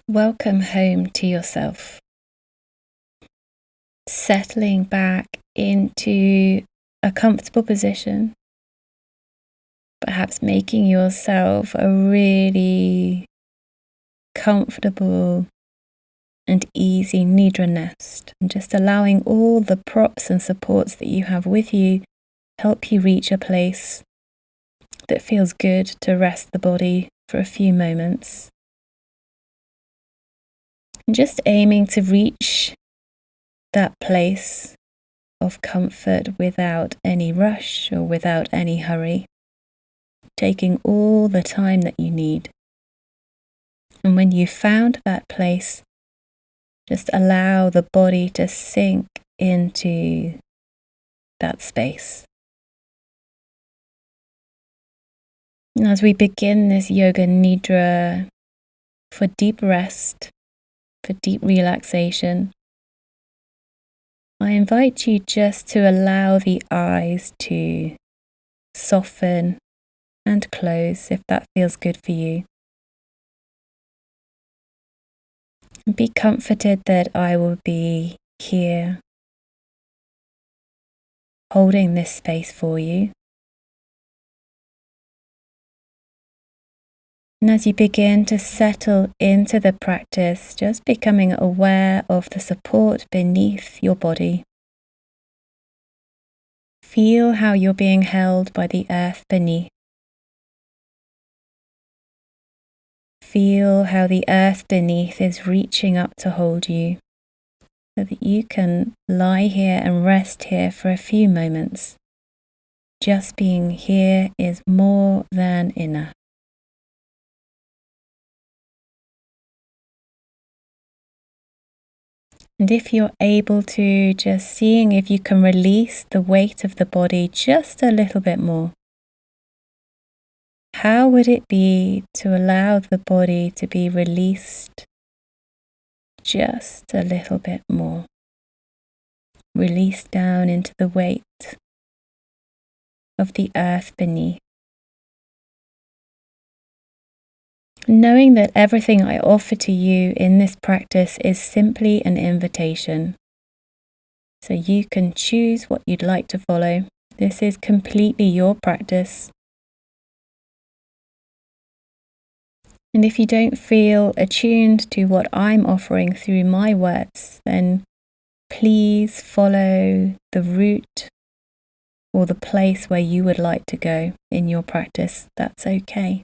Welcome home to yourself, settling back into a comfortable position, perhaps making yourself a really comfortable and easy Nidra nest, and just allowing all the props and supports that you have with you help you reach a place that feels good to rest the body for a few moments. And just aiming to reach that place of comfort without any rush or without any hurry, taking all the time that you need. And when you found that place, just allow the body to sink into that space. And as we begin this Yoga Nidra for deep rest, for deep relaxation, I invite you just to allow the eyes to soften and close if that feels good for you. And be comforted that I will be here holding this space for you. And as you begin to settle into the practice, just becoming aware of the support beneath your body. Feel how you're being held by the earth beneath. Feel how the earth beneath is reaching up to hold you, so that you can lie here and rest here for a few moments. Just being here is more than enough. And if you're able to, just seeing if you can release the weight of the body just a little bit more. How would it be to allow the body to be released just a little bit more? Release down into the weight of the earth beneath. Knowing that everything I offer to you in this practice is simply an invitation. So you can choose what you'd like to follow. This is completely your practice. And if you don't feel attuned to what I'm offering through my words, then please follow the route or the place where you would like to go in your practice. That's okay.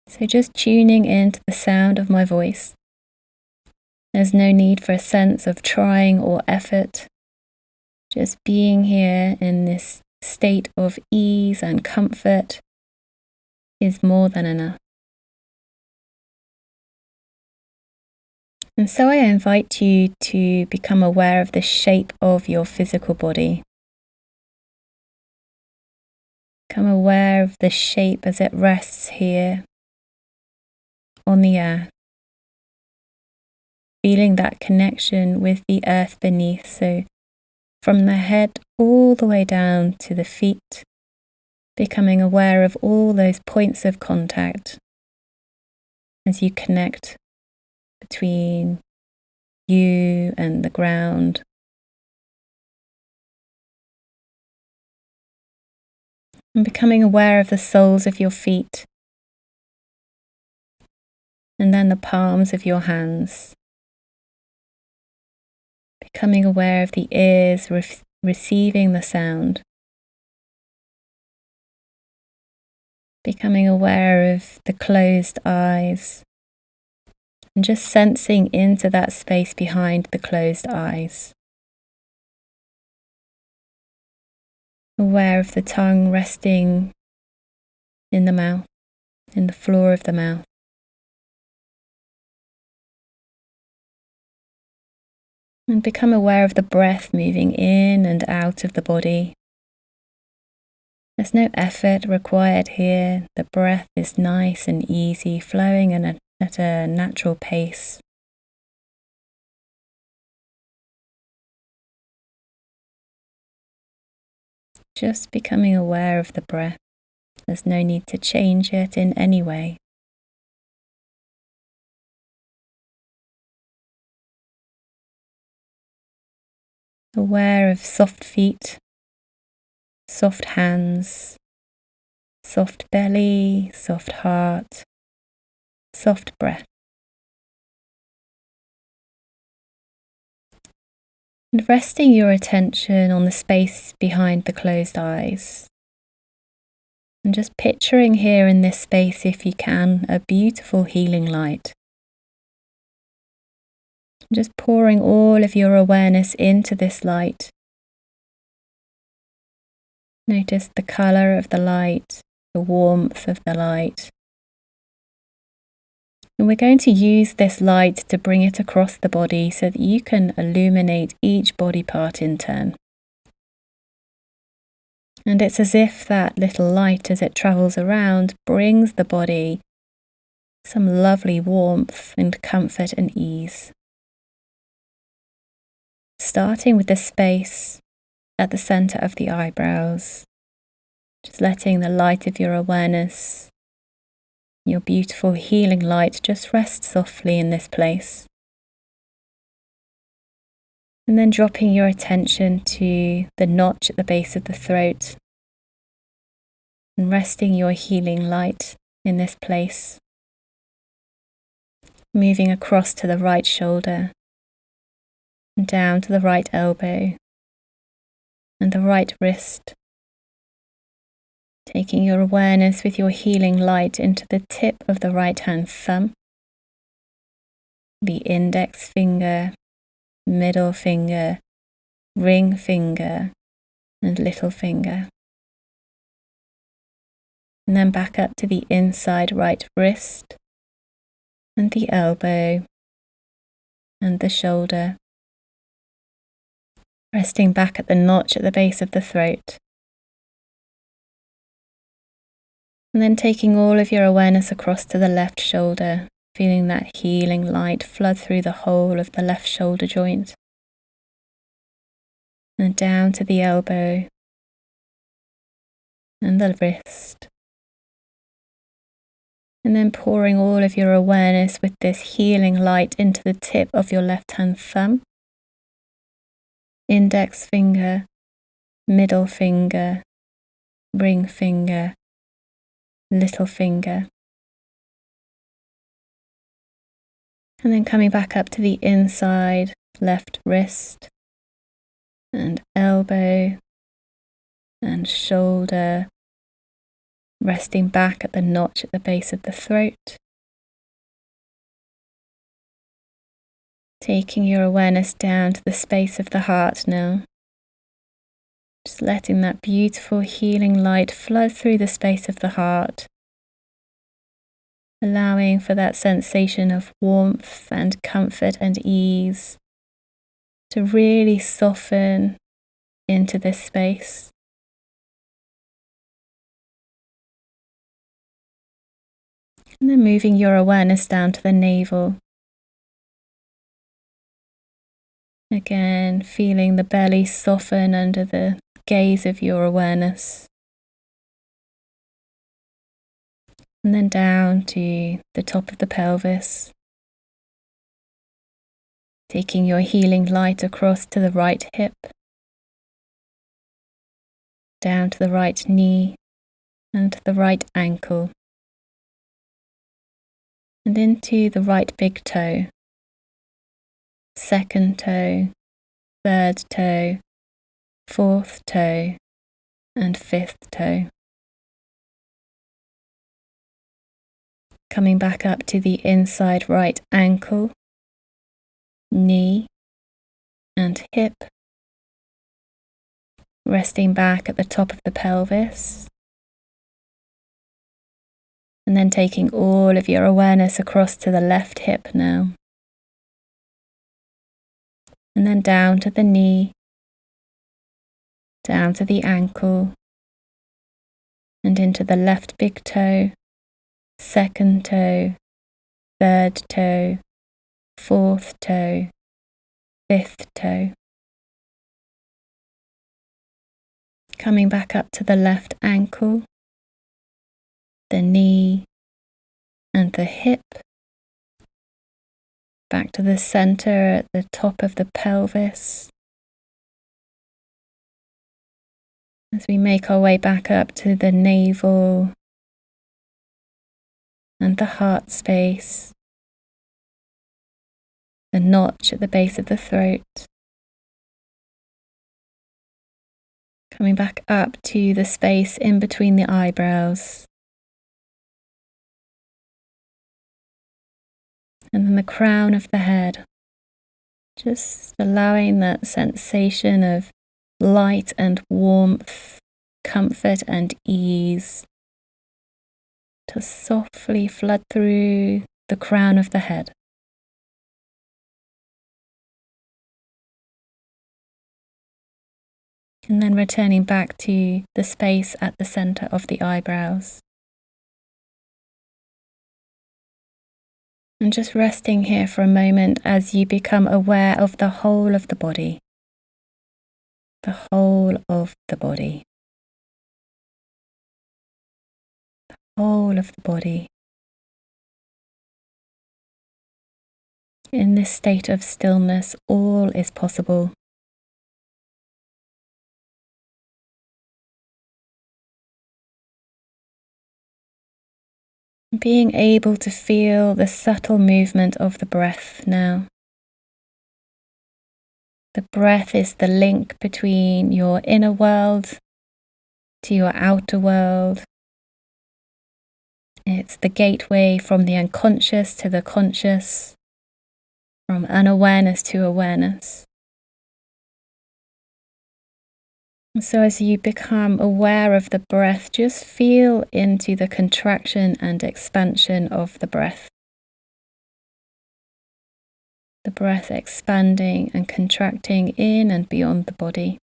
So just tuning into the sound of my voice. There's no need for a sense of trying or effort. Just being here in this state of ease and comfort is more than enough. And so I invite you to become aware of the shape of your physical body. Become aware of the shape as it rests here on the earth. Feeling that connection with the earth beneath. So from the head all the way down to the feet, becoming aware of all those points of contact as you connect between you and the ground. And becoming aware of the soles of your feet, and then the palms of your hands. Becoming aware of the ears receiving the sound. Becoming aware of the closed eyes. And just sensing into that space behind the closed eyes. Aware of the tongue resting in the mouth, in the floor of the mouth. And become aware of the breath moving in and out of the body. There's no effort required here. The breath is nice and easy, flowing at a natural pace. Just becoming aware of the breath, There's no need to change it in any way. Aware of soft feet, soft hands, soft belly, soft heart, soft breath. And resting your attention on the space behind the closed eyes. And just picturing here in this space, if you can, a beautiful healing light. Just pouring all of your awareness into this light. Notice the colour of the light, the warmth of the light. And we're going to use this light to bring it across the body so that you can illuminate each body part in turn. And it's as if that little light, as it travels around, brings the body some lovely warmth and comfort and ease. Starting with the space at the centre of the eyebrows, just letting the light of your awareness, your beautiful healing light, just rest softly in this place. And then dropping your attention to the notch at the base of the throat and resting your healing light in this place. Moving across to the right shoulder and down to the right elbow and the right wrist. Taking your awareness with your healing light into the tip of the right hand thumb, the index finger, middle finger, ring finger, and little finger. And then back up to the inside right wrist, and the elbow, and the shoulder. Resting back at the notch at the base of the throat. And then taking all of your awareness across to the left shoulder, feeling that healing light flood through the whole of the left shoulder joint. And down to the elbow and the wrist. And then pouring all of your awareness with this healing light into the tip of your left hand thumb, index finger, middle finger, ring finger, little finger. And then coming back up to the inside left wrist and elbow and shoulder, resting back at the notch at the base of the throat. Taking your awareness down to the space of the heart now. Just letting that beautiful healing light flow through the space of the heart. Allowing for that sensation of warmth and comfort and ease to really soften into this space. And then moving your awareness down to the navel. Again, feeling the belly soften under the gaze of your awareness. And then down to the top of the pelvis. Taking your healing light across to the right hip. Down to the right knee and the right ankle. And into the right big toe. Second toe, third toe, fourth toe, and fifth toe. Coming back up to the inside right ankle, knee, and hip. Resting back at the top of the pelvis. And then taking all of your awareness across to the left hip now. And then down to the knee, down to the ankle, and into the left big toe, second toe, third toe, fourth toe, fifth toe. Coming back up to the left ankle, the knee and the hip, back to the center at the top of the pelvis. As we make our way back up to the navel and the heart space, the notch at the base of the throat. Coming back up to the space in between the eyebrows. And then the crown of the head. Just allowing that sensation of light and warmth, comfort and ease to softly flood through the crown of the head. And then returning back to the space at the center of the eyebrows. And just resting here for a moment as you become aware of the whole of the body. The whole of the body. The whole of the body. In this state of stillness, all is possible. Being able to feel the subtle movement of the breath now. The breath is the link between your inner world to your outer world. It's the gateway from the unconscious to the conscious, from unawareness to awareness. And so as you become aware of the breath, just feel into the contraction and expansion of the breath. The breath expanding and contracting in and beyond the body.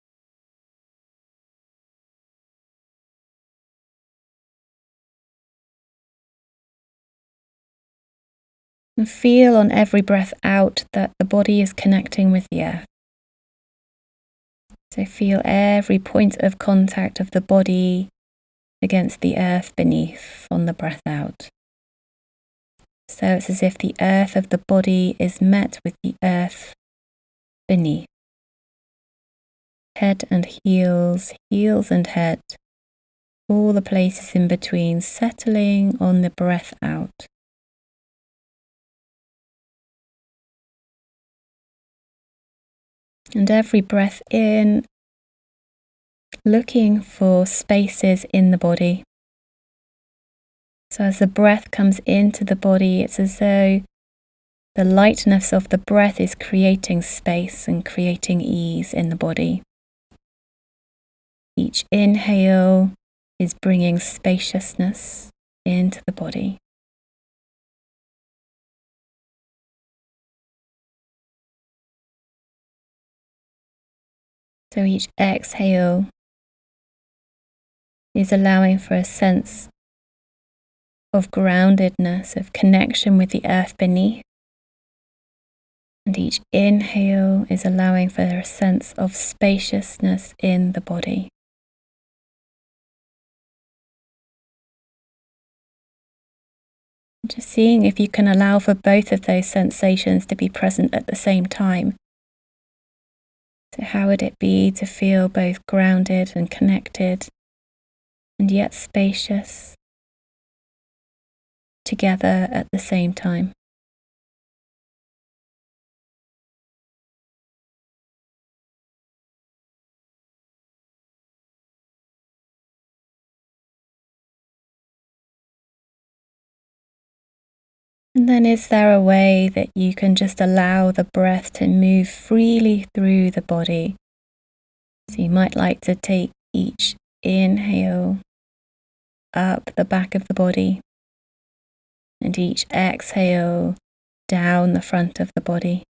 And feel on every breath out that the body is connecting with the earth. So feel every point of contact of the body against the earth beneath on the breath out. So it's as if the earth of the body is met with the earth beneath. Head and heels, heels and head, all the places in between settling on the breath out. And every breath in, looking for spaces in the body. So as the breath comes into the body, it's as though the lightness of the breath is creating space and creating ease in the body. Each inhale is bringing spaciousness into the body. So each exhale is allowing for a sense of groundedness, of connection with the earth beneath. And each inhale is allowing for a sense of spaciousness in the body. Just seeing if you can allow for both of those sensations to be present at the same time. So how would it be to feel both grounded and connected, and yet spacious, together at the same time? And then is there a way that you can just allow the breath to move freely through the body? So you might like to take each inhale up the back of the body and each exhale down the front of the body.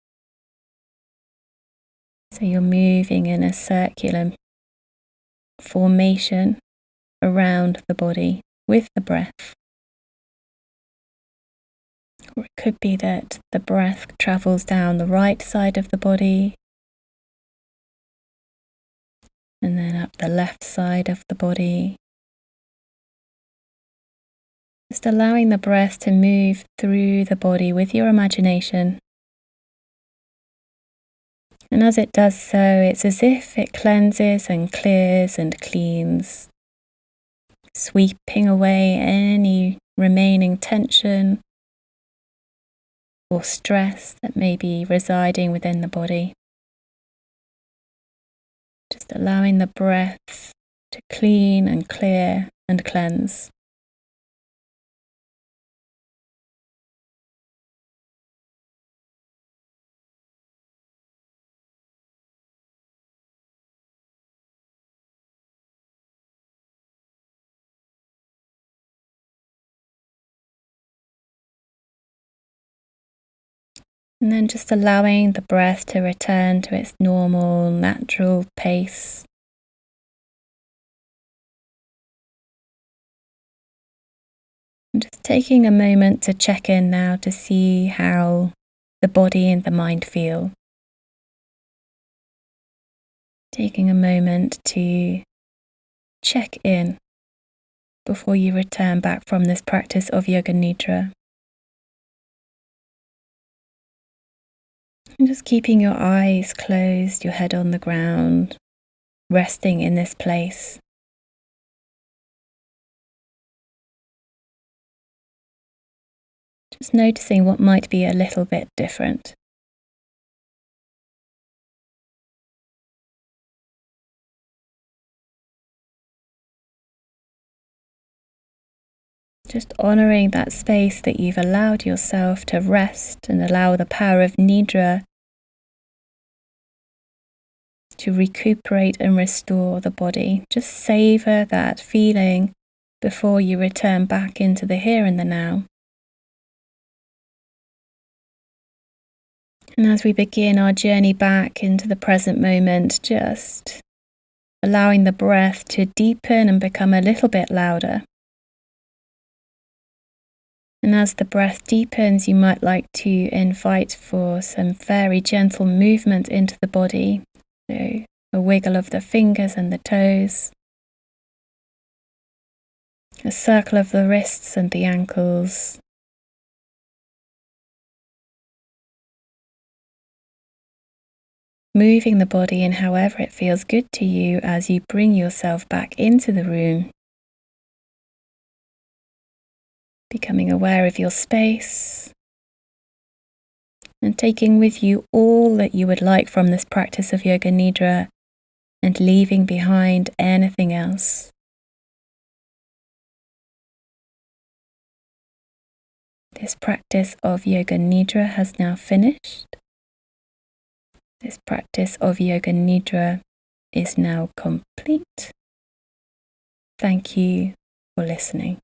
So you're moving in a circular formation around the body with the breath. Or it could be that the breath travels down the right side of the body and then up the left side of the body, Just allowing the breath to move through the body with your imagination. And as it does so, it's as if it cleanses and clears and cleans, sweeping away any remaining tension or stress that may be residing within the body. Just allowing the breath to clean and clear and cleanse. And then just allowing the breath to return to its normal, natural pace. And just taking a moment to check in now to see how the body and the mind feel. Taking a moment to check in before you return back from this practice of Yoga Nidra. And just keeping your eyes closed, your head on the ground, resting in this place. Just noticing what might be a little bit different. Just honouring that space that you've allowed yourself to rest and allow the power of Nidra to recuperate and restore the body. Just savour that feeling before you return back into the here and the now. And as we begin our journey back into the present moment, just allowing the breath to deepen and become a little bit louder. And as the breath deepens, you might like to invite for some very gentle movement into the body. So a wiggle of the fingers and the toes, a circle of the wrists and the ankles, moving the body in however it feels good to you as you bring yourself back into the room, becoming aware of your space and taking with you all that you would like from this practice of Yoga Nidra and leaving behind anything else. This practice of Yoga Nidra has now finished. This practice of Yoga Nidra is now complete. Thank you for listening.